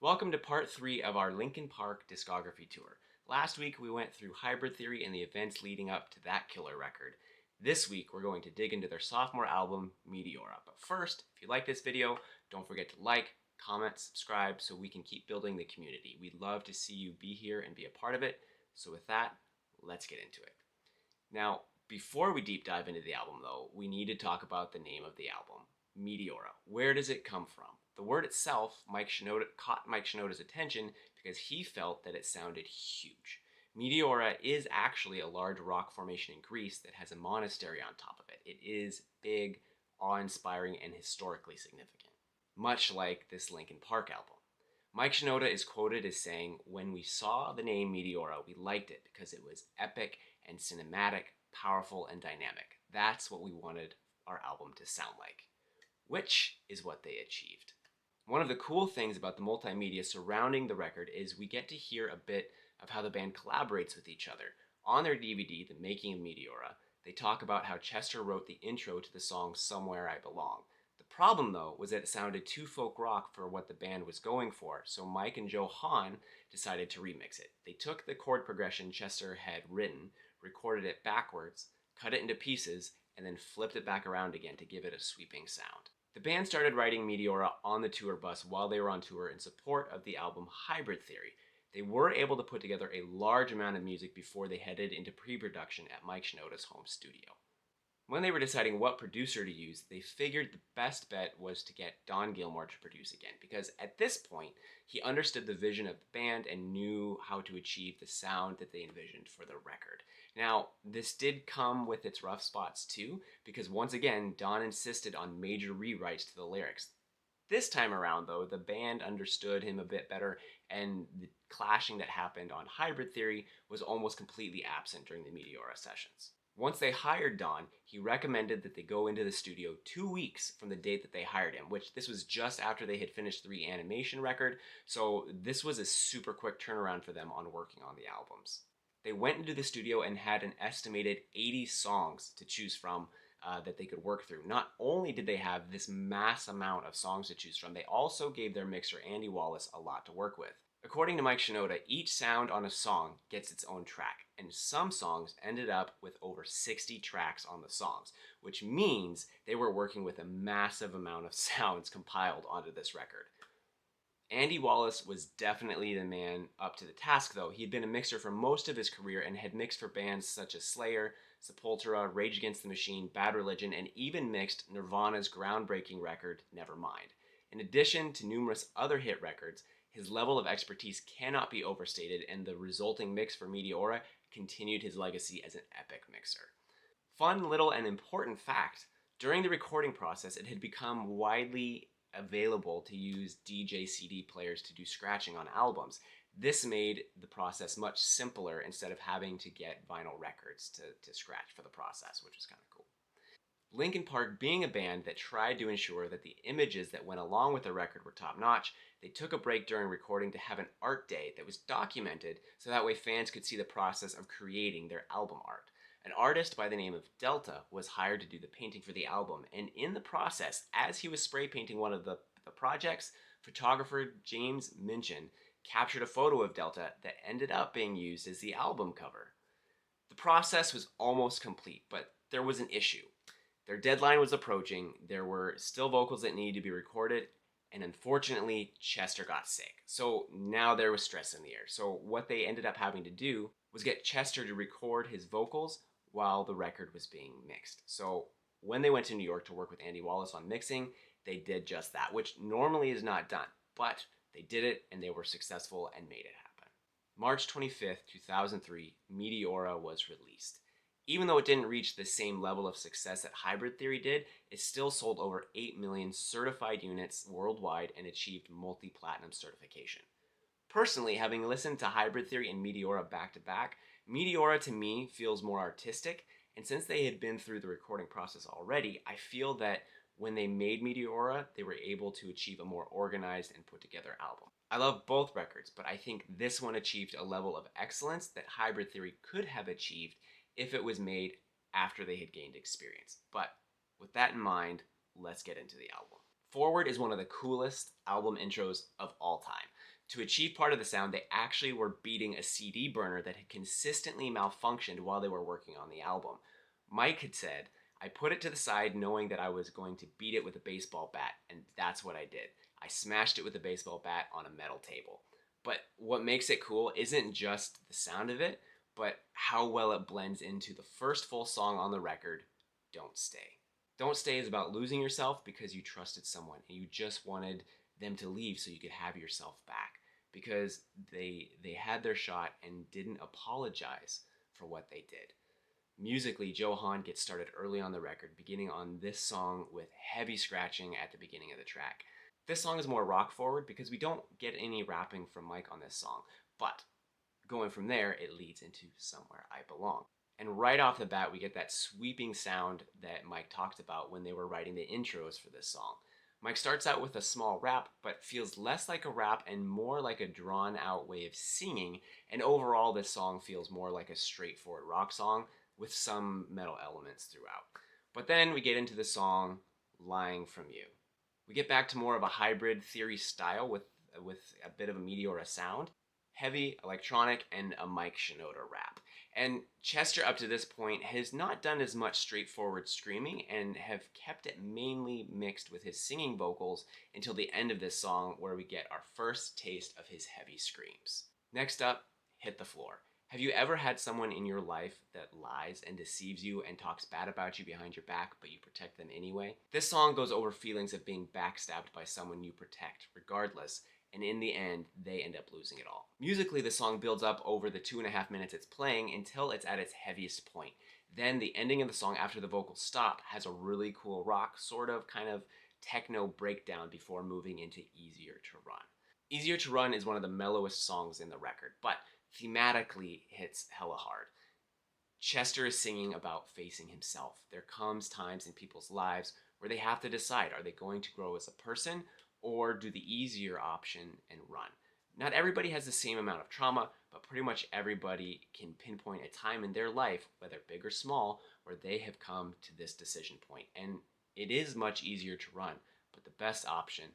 Welcome to part 3 of our Linkin Park Discography tour. Last week we went through Hybrid Theory and the events leading up to that killer record. This week we're going to dig into their sophomore album, Meteora. But first, if you like this video, don't forget to like, comment, subscribe so we can keep building the community. We'd love to see you be here and be a part of it. So with that, let's get into it. Now, before we deep dive into the album though, we need to talk about the name of the album, Meteora. Where does it come from? The word itself caught Mike Shinoda's attention because he felt that it sounded huge. Meteora is actually a large rock formation in Greece that has a monastery on top of it. It is big, awe-inspiring, and historically significant, much like this Linkin Park album. Mike Shinoda is quoted as saying, "When we saw the name Meteora, we liked it because it was epic and cinematic, powerful and dynamic. That's what we wanted our album to sound like," which is what they achieved. One of the cool things about the multimedia surrounding the record is we get to hear a bit of how the band collaborates with each other. On their DVD, The Making of Meteora, they talk about how Chester wrote the intro to the song Somewhere I Belong. The problem, though, was that it sounded too folk rock for what the band was going for, so Mike and Joe Hahn decided to remix it. They took the chord progression Chester had written, recorded it backwards, cut it into pieces, and then flipped it back around again to give it a sweeping sound. The band started writing Meteora on the tour bus while they were on tour in support of the album Hybrid Theory. They were able to put together a large amount of music before they headed into pre-production at Mike Shinoda's home studio. When they were deciding what producer to use, they figured the best bet was to get Don Gilmore to produce again, because at this point, he understood the vision of the band and knew how to achieve the sound that they envisioned for the record. Now, this did come with its rough spots too, because once again, Don insisted on major rewrites to the lyrics. This time around, though, the band understood him a bit better, and the clashing that happened on Hybrid Theory was almost completely absent during the Meteora sessions. Once they hired Don, he recommended that they go into the studio 2 weeks from the date that they hired him, which this was just after they had finished the Reanimation record, so this was a super quick turnaround for them on working on the albums. They went into the studio and had an estimated 80 songs to choose from that they could work through. Not only did they have this mass amount of songs to choose from, they also gave their mixer Andy Wallace a lot to work with. According to Mike Shinoda, each sound on a song gets its own track, and some songs ended up with over 60 tracks on the songs, which means they were working with a massive amount of sounds compiled onto this record. Andy Wallace was definitely the man up to the task, though. He'd been a mixer for most of his career and had mixed for bands such as Slayer, Sepultura, Rage Against the Machine, Bad Religion, and even mixed Nirvana's groundbreaking record, Nevermind. In addition to numerous other hit records, his level of expertise cannot be overstated, and the resulting mix for Meteora continued his legacy as an epic mixer. Fun little and important fact, during the recording process, it had become widely available to use DJ CD players to do scratching on albums. This made the process much simpler instead of having to get vinyl records to scratch for the process, which is kind of cool. Linkin Park being a band that tried to ensure that the images that went along with the record were top-notch, they took a break during recording to have an art day that was documented so that way fans could see the process of creating their album art. An artist by the name of Delta was hired to do the painting for the album, and in the process, as he was spray painting one of the projects, photographer James Minchin captured a photo of Delta that ended up being used as the album cover. The process was almost complete, but there was an issue. Their deadline was approaching, there were still vocals that needed to be recorded, and unfortunately, Chester got sick. So now there was stress in the air. So what they ended up having to do was get Chester to record his vocals while the record was being mixed. So when they went to New York to work with Andy Wallace on mixing, they did just that, which normally is not done, but they did it and they were successful and made it happen. March 25th, 2003, Meteora was released. Even though it didn't reach the same level of success that Hybrid Theory did, it still sold over 8 million certified units worldwide and achieved multi-platinum certification. Personally, having listened to Hybrid Theory and Meteora back to back, Meteora to me feels more artistic, and since they had been through the recording process already, I feel that when they made Meteora, they were able to achieve a more organized and put together album. I love both records, but I think this one achieved a level of excellence that Hybrid Theory could have achieved if it was made after they had gained experience. But with that in mind, let's get into the album. Forward is one of the coolest album intros of all time. To achieve part of the sound, they actually were beating a CD burner that had consistently malfunctioned while they were working on the album. Mike had said, I put it to the side knowing that I was going to beat it with a baseball bat, and that's what I did. I smashed it with a baseball bat on a metal table. But what makes it cool isn't just the sound of it, but how well it blends into the first full song on the record, Don't Stay. Don't Stay is about losing yourself because you trusted someone and you just wanted them to leave so you could have yourself back, because they had their shot and didn't apologize for what they did. Musically, Joe Hahn gets started early on the record, beginning on this song with heavy scratching at the beginning of the track. This song is more rock forward because we don't get any rapping from Mike on this song, but going from there, it leads into Somewhere I Belong. And right off the bat, we get that sweeping sound that Mike talked about when they were writing the intros for this song. Mike starts out with a small rap, but feels less like a rap and more like a drawn out way of singing. And overall, this song feels more like a straightforward rock song with some metal elements throughout. But then we get into the song Lying From You. We get back to more of a hybrid theory style with a bit of a Meteora sound, heavy electronic, and a Mike Shinoda rap. And Chester, up to this point, has not done as much straightforward screaming and have kept it mainly mixed with his singing vocals until the end of this song, where we get our first taste of his heavy screams. Next up, Hit the Floor. Have you ever had someone in your life that lies and deceives you and talks bad about you behind your back, but you protect them anyway? This song goes over feelings of being backstabbed by someone you protect, regardless, and in the end, they end up losing it all. Musically, the song builds up over the 2.5 minutes it's playing until it's at its heaviest point. Then the ending of the song, after the vocals stop, has a really cool rock, sort of kind of techno breakdown before moving into Easier to Run. Easier to Run is one of the mellowest songs in the record, but thematically hits hella hard. Chester is singing about facing himself. There comes times in people's lives where they have to decide, are they going to grow as a person or do the easier option and run? Not everybody has the same amount of trauma, but pretty much everybody can pinpoint a time in their life, whether big or small, where they have come to this decision point. And it is much easier to run, but the best option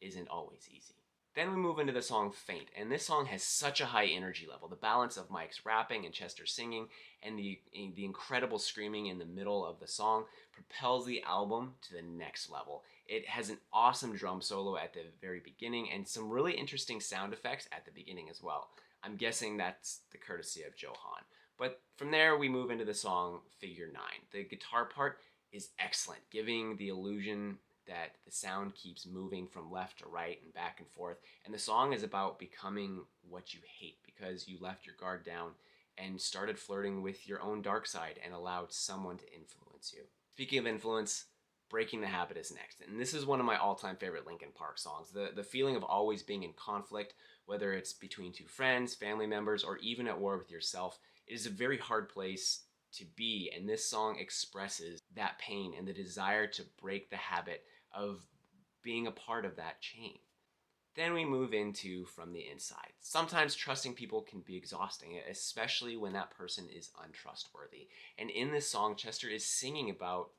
isn't always easy. Then we move into the song Faint, and this song has such a high energy level. The balance of Mike's rapping and Chester singing and the incredible screaming in the middle of the song propels the album to the next level. It has an awesome drum solo at the very beginning and some really interesting sound effects at the beginning as well. I'm guessing that's the courtesy of Joe Hahn. But from there, we move into the song Figure 9. The guitar part is excellent, giving the illusion that the sound keeps moving from left to right and back and forth. And the song is about becoming what you hate because you left your guard down and started flirting with your own dark side and allowed someone to influence you. Speaking of influence, Breaking the Habit is next. And this is one of my all-time favorite Linkin Park songs. The feeling of always being in conflict, whether it's between two friends, family members, or even at war with yourself, it is a very hard place to be. And this song expresses that pain and the desire to break the habit of being a part of that chain. Then we move into From the Inside. Sometimes trusting people can be exhausting, especially when that person is untrustworthy. And in this song, Chester is singing about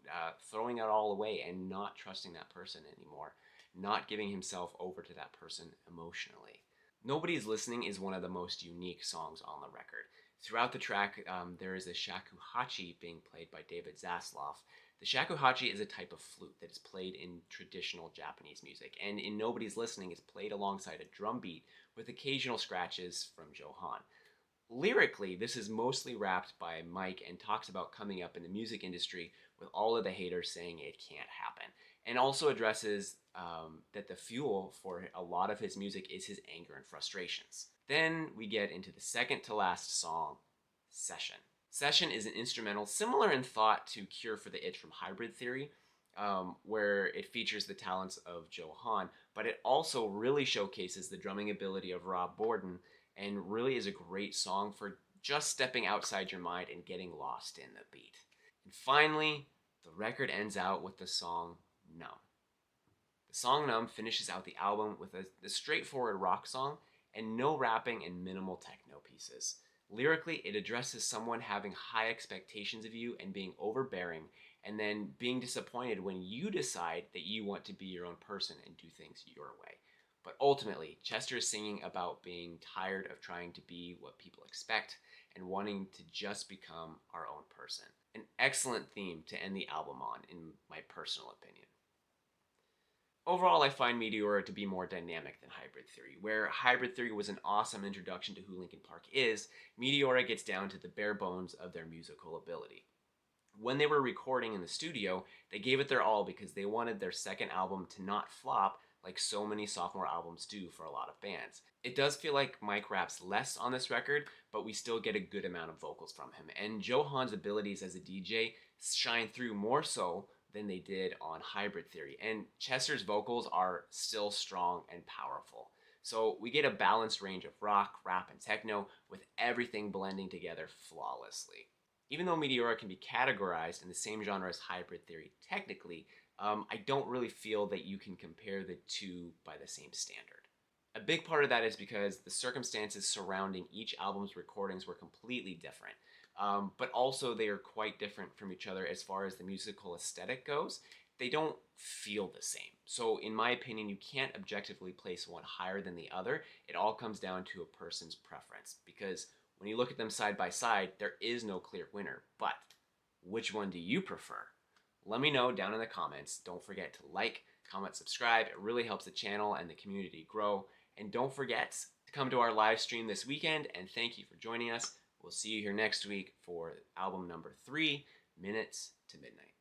throwing it all away and not trusting that person anymore, not giving himself over to that person emotionally. Nobody's Listening is one of the most unique songs on the record. Throughout the track, there is a shakuhachi being played by David Zasloff. The shakuhachi is a type of flute that is played in traditional Japanese music, and in Nobody's Listening is played alongside a drum beat with occasional scratches from Joe Hahn. Lyrically, this is mostly rapped by Mike and talks about coming up in the music industry with all of the haters saying it can't happen, and also addresses that the fuel for a lot of his music is his anger and frustrations. Then we get into the second to last song, Session. Session is an instrumental similar in thought to Cure for the Itch from Hybrid Theory, where it features the talents of Joe Hahn, but it also really showcases the drumming ability of Rob Borden and really is a great song for just stepping outside your mind and getting lost in the beat. And finally, the record ends out with the song Numb. The song Numb finishes out the album with a straightforward rock song and no rapping and minimal techno pieces. Lyrically, it addresses someone having high expectations of you and being overbearing, and then being disappointed when you decide that you want to be your own person and do things your way. But ultimately, Chester is singing about being tired of trying to be what people expect and wanting to just become our own person. An excellent theme to end the album on, in my personal opinion. Overall, I find Meteora to be more dynamic than Hybrid Theory. Where Hybrid Theory was an awesome introduction to who Linkin Park is, Meteora gets down to the bare bones of their musical ability. When they were recording in the studio, they gave it their all because they wanted their second album to not flop like so many sophomore albums do for a lot of bands. It does feel like Mike raps less on this record, but we still get a good amount of vocals from him. And Johan's abilities as a DJ shine through more so than they did on Hybrid Theory. And Chester's vocals are still strong and powerful. So we get a balanced range of rock, rap, and techno with everything blending together flawlessly. Even though Meteora can be categorized in the same genre as Hybrid Theory technically, I don't really feel that you can compare the two by the same standard. A big part of that is because the circumstances surrounding each album's recordings were completely different. But also, they are quite different from each other as far as the musical aesthetic goes. They don't feel the same. So, in my opinion, you can't objectively place one higher than the other. It all comes down to a person's preference because when you look at them side by side, there is no clear winner. But which one do you prefer? Let me know down in the comments. Don't forget to like, comment, subscribe. It really helps the channel and the community grow. And don't forget to come to our live stream this weekend. And thank you for joining us. We'll see you here next week for album number 3, Minutes to Midnight.